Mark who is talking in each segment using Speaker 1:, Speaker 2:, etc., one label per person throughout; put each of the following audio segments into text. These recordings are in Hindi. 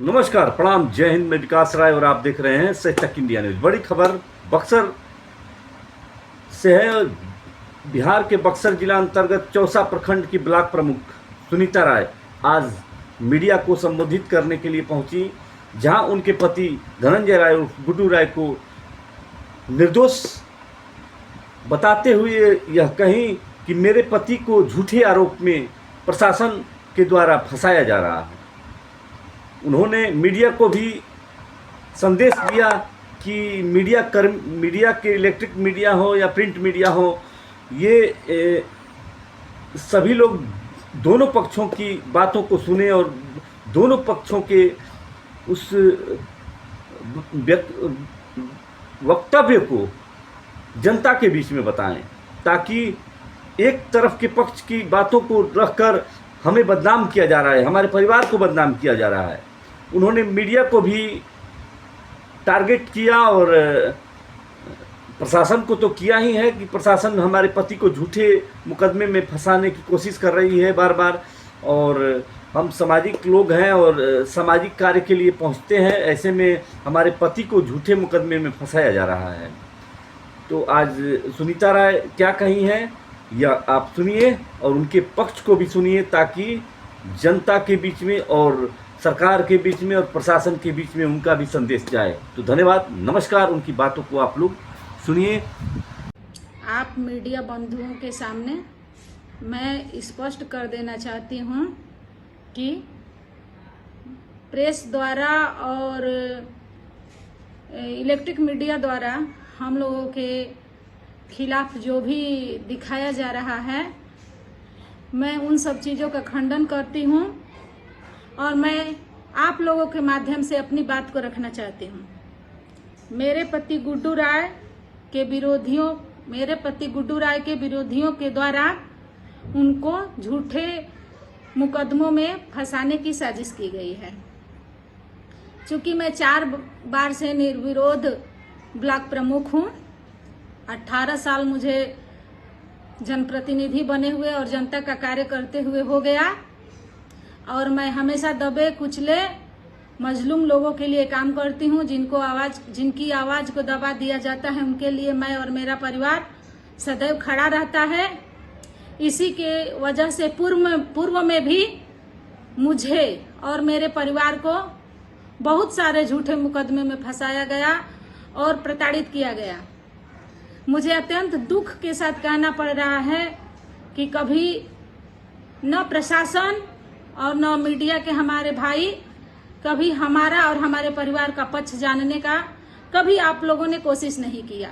Speaker 1: नमस्कार, प्रणाम, जय हिंद। मैं विकास राय और आप देख रहे हैं सच तक इंडिया न्यूज। बड़ी खबर बक्सर से है। बिहार के बक्सर जिला अंतर्गत चौसा प्रखंड की ब्लॉक प्रमुख सुनीता राय आज मीडिया को संबोधित करने के लिए पहुंची, जहां उनके पति धनंजय राय और गुड्डू राय को निर्दोष बताते हुए यह कहीं कि मेरे पति को झूठे आरोप में प्रशासन के द्वारा फंसाया जा रहा है। उन्होंने मीडिया को भी संदेश दिया कि मीडिया के इलेक्ट्रिक मीडिया हो या प्रिंट मीडिया हो, ये सभी लोग दोनों पक्षों की बातों को सुने और दोनों पक्षों के उस वक्तव्य को जनता के बीच में बताएं, ताकि एक तरफ के पक्ष की बातों को रखकर हमें बदनाम किया जा रहा है, हमारे परिवार को बदनाम किया जा रहा है। उन्होंने मीडिया को भी टारगेट किया और प्रशासन को तो किया ही है कि प्रशासन हमारे पति को झूठे मुकदमे में फंसाने की कोशिश कर रही है बार बार, और हम सामाजिक लोग हैं और सामाजिक कार्य के लिए पहुंचते हैं, ऐसे में हमारे पति को झूठे मुकदमे में फंसाया जा रहा है। तो आज सुनीता राय क्या कही हैं या आप सुनिए और उनके पक्ष को भी सुनिए, ताकि जनता के बीच में और सरकार के बीच में और प्रशासन के बीच में उनका भी संदेश जाए। तो धन्यवाद, नमस्कार। उनकी बातों को आप लोग सुनिए।
Speaker 2: आप मीडिया बंधुओं के सामने मैं स्पष्ट कर देना चाहती हूँ कि प्रेस द्वारा और इलेक्ट्रिक मीडिया द्वारा हम लोगों के खिलाफ जो भी दिखाया जा रहा है, मैं उन सब चीज़ों का खंडन करती हूँ और मैं आप लोगों के माध्यम से अपनी बात को रखना चाहती हूँ। मेरे पति गुड्डू राय के विरोधियों के द्वारा उनको झूठे मुकदमों में फंसाने की साजिश की गई है। चूँकि मैं 4 बार से निर्विरोध ब्लॉक प्रमुख हूँ, 18 साल मुझे जनप्रतिनिधि बने हुए और जनता का कार्य करते हुए हो गया, और मैं हमेशा दबे कुचले मजलूम लोगों के लिए काम करती हूँ। जिनकी आवाज़ को दबा दिया जाता है, उनके लिए मैं और मेरा परिवार सदैव खड़ा रहता है। इसी के वजह से पूर्व में भी मुझे और मेरे परिवार को बहुत सारे झूठे मुकदमे में फंसाया गया और प्रताड़ित किया गया। मुझे अत्यंत दुख के साथ कहना पड़ रहा है कि कभी न प्रशासन और न मीडिया के हमारे भाई कभी हमारा और हमारे परिवार का पक्ष जानने का कभी आप लोगों ने कोशिश नहीं किया।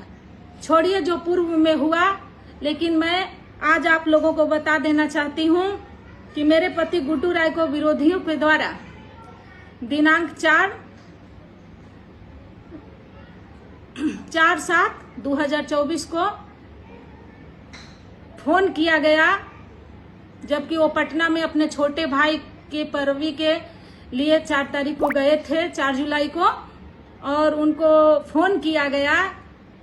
Speaker 2: छोड़िए जो पूर्व में हुआ, लेकिन मैं आज आप लोगों को बता देना चाहती हूँ कि मेरे पति गुड्डू राय को विरोधियों के द्वारा दिनांक 4/7/2024 को फोन किया गया, जबकि वो पटना में अपने छोटे भाई के परवी के लिए 4 तारीख को गए थे, 4 जुलाई को, और उनको फोन किया गया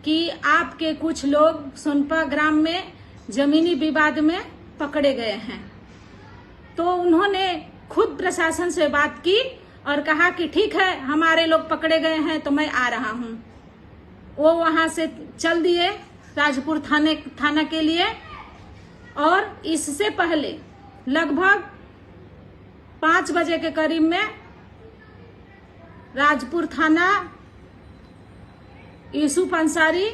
Speaker 2: कि आपके कुछ लोग सोनपा ग्राम में जमीनी विवाद में पकड़े गए हैं। तो उन्होंने खुद प्रशासन से बात की और कहा कि ठीक है, हमारे लोग पकड़े गए हैं तो मैं आ रहा हूँ। वो वहाँ से चल दिए राजपुर थाना के लिए, और इससे पहले लगभग 5 बजे के करीब में राजपुर थाना यूसुफ अंसारी,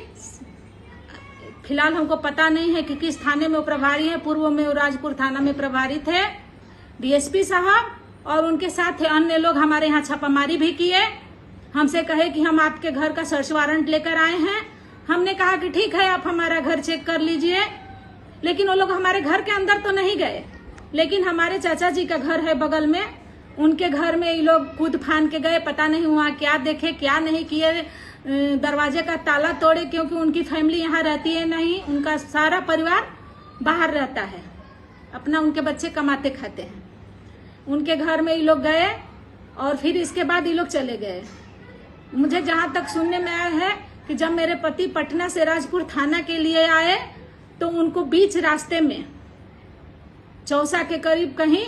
Speaker 2: फिलहाल हमको पता नहीं है कि किस थाने में वो प्रभारी है, पूर्व में वो राजपुर थाना में प्रभारी थे, डीएसपी साहब और उनके साथ अन्य लोग हमारे यहाँ छापामारी भी किए। हमसे कहे कि हम आपके घर का सर्च वारंट लेकर आए हैं। हमने कहा कि ठीक है, आप हमारा घर चेक कर लीजिए, लेकिन वो लोग हमारे घर के अंदर तो नहीं गए, लेकिन हमारे चाचा जी का घर है बगल में, उनके घर में ये लोग कूद फान के गए। पता नहीं वहाँ क्या देखे क्या नहीं किए, दरवाजे का ताला तोड़े, क्योंकि उनकी फैमिली यहाँ रहती है नहीं, उनका सारा परिवार बाहर रहता है, अपना उनके बच्चे कमाते खाते हैं। उनके घर में ये लोग गए और फिर इसके बाद ये लोग चले गए। मुझे जहाँ तक सुनने में आया है कि जब मेरे पति पटना से राजपुर थाना के लिए आए तो उनको बीच रास्ते में चौसा के करीब कहीं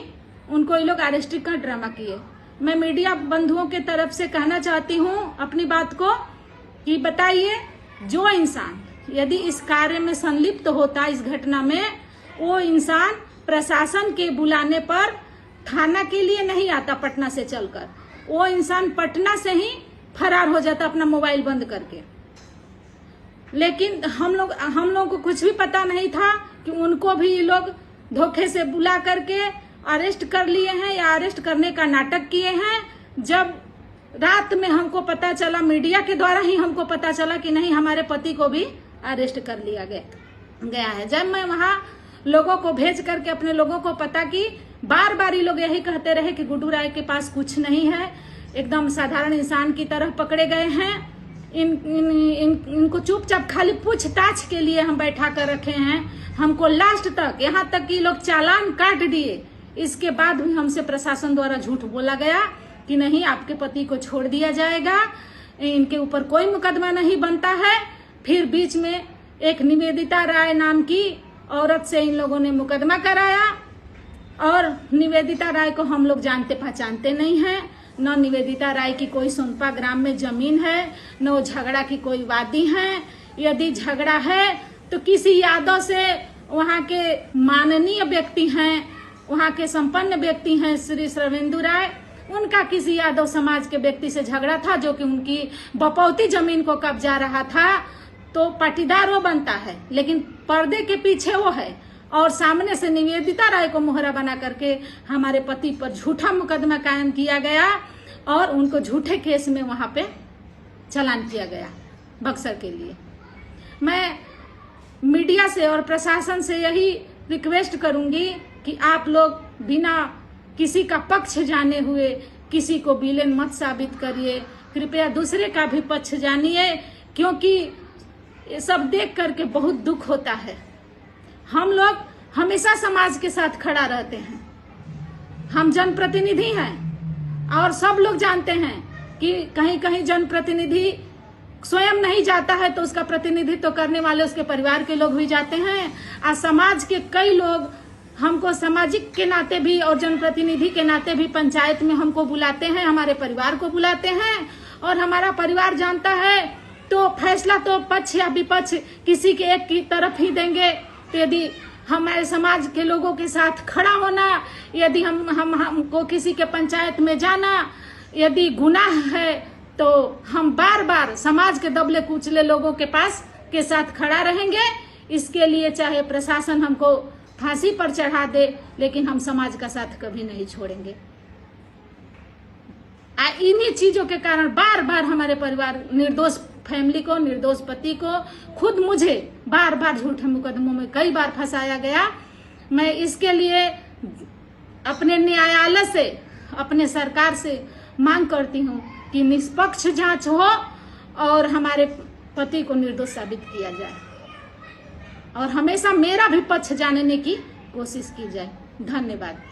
Speaker 2: उनको ये लोग अरेस्ट का ड्रामा किए। मैं मीडिया बंधुओं के तरफ से कहना चाहती हूँ अपनी बात को कि बताइए, जो इंसान यदि इस कार्य में संलिप्त होता, इस घटना में, वो इंसान प्रशासन के बुलाने पर थाना के लिए नहीं आता पटना से चलकर, वो इंसान पटना से ही फरार हो जाता अपना मोबाइल बंद करके। लेकिन हम लोग को कुछ भी पता नहीं था कि उनको भी ये लोग धोखे से बुला करके अरेस्ट कर लिए हैं या अरेस्ट करने का नाटक किए हैं। जब रात में हमको पता चला, मीडिया के द्वारा ही हमको पता चला कि नहीं, हमारे पति को भी अरेस्ट कर लिया गया है। जब मैं वहां लोगों को भेज करके अपने लोगों को पता कि बार बार ये लोग यही कहते रहे कि गुड्डू राय के पास कुछ नहीं है, एकदम साधारण इंसान की तरह पकड़े गए हैं, इनको चुपचाप खाली पूछताछ के लिए हम बैठा कर रखे हैं। हमको लास्ट तक, यहाँ तक कि लोग चालान काट दिए, इसके बाद भी हमसे प्रशासन द्वारा झूठ बोला गया कि नहीं, आपके पति को छोड़ दिया जाएगा, इनके ऊपर कोई मुकदमा नहीं बनता है। फिर बीच में एक निवेदिता राय नाम की औरत से इन लोगों ने मुकदमा कराया, और निवेदिता राय को हम लोग जानते पहचानते नहीं हैं। न निवेदिता राय की कोई सोनपा ग्राम में जमीन है, न वो झगड़ा की कोई वादी है। यदि झगड़ा है तो किसी यादव से, वहाँ के माननीय व्यक्ति हैं, वहाँ के संपन्न व्यक्ति हैं श्री सर्वेंदु राय, उनका किसी यादव समाज के व्यक्ति से झगड़ा था जो कि उनकी बपौती जमीन को कब्जा रहा था। तो पाटीदार वो बनता है, लेकिन पर्दे के पीछे वो है, और सामने से निवेदिता राय को मोहरा बना करके हमारे पति पर झूठा मुकदमा कायम किया गया और उनको झूठे केस में वहां पे चालान किया गया बक्सर के लिए। मैं मीडिया से और प्रशासन से यही रिक्वेस्ट करूंगी कि आप लोग बिना किसी का पक्ष जाने हुए किसी को विलेन मत साबित करिए, कृपया दूसरे का भी पक्ष जानिए, क्योंकि ये सब देख करके बहुत दुख होता है। हम लोग हमेशा समाज के साथ खड़ा रहते हैं, हम जनप्रतिनिधि हैं, और सब लोग जानते हैं कि कहीं कहीं जनप्रतिनिधि स्वयं नहीं जाता है तो उसका प्रतिनिधित्व करने वाले उसके परिवार के लोग भी जाते हैं। आज समाज के कई लोग हमको सामाजिक के नाते भी और जनप्रतिनिधि के नाते भी पंचायत में हमको बुलाते हैं, हमारे परिवार को बुलाते हैं, और हमारा परिवार जानता है तो फैसला तो पक्ष या विपक्ष किसी के एक की तरफ ही देंगे। तो यदि हमारे समाज के लोगों के साथ खड़ा होना, यदि हमको किसी के पंचायत में जाना यदि गुनाह है, तो हम बार बार समाज के दबले कुचले लोगों के पास के साथ खड़ा रहेंगे। इसके लिए चाहे प्रशासन हमको फांसी पर चढ़ा दे, लेकिन हम समाज का साथ कभी नहीं छोड़ेंगे। इन्हीं चीजों के कारण बार बार हमारे परिवार, निर्दोष फैमिली को, निर्दोष पति को, खुद मुझे बार बार झूठे मुकदमों में कई बार फंसाया गया। मैं इसके लिए अपने न्यायालय से, अपने सरकार से मांग करती हूँ कि निष्पक्ष जांच हो और हमारे पति को निर्दोष साबित किया जाए, और हमेशा मेरा भी पक्ष जानने की कोशिश की जाए। धन्यवाद।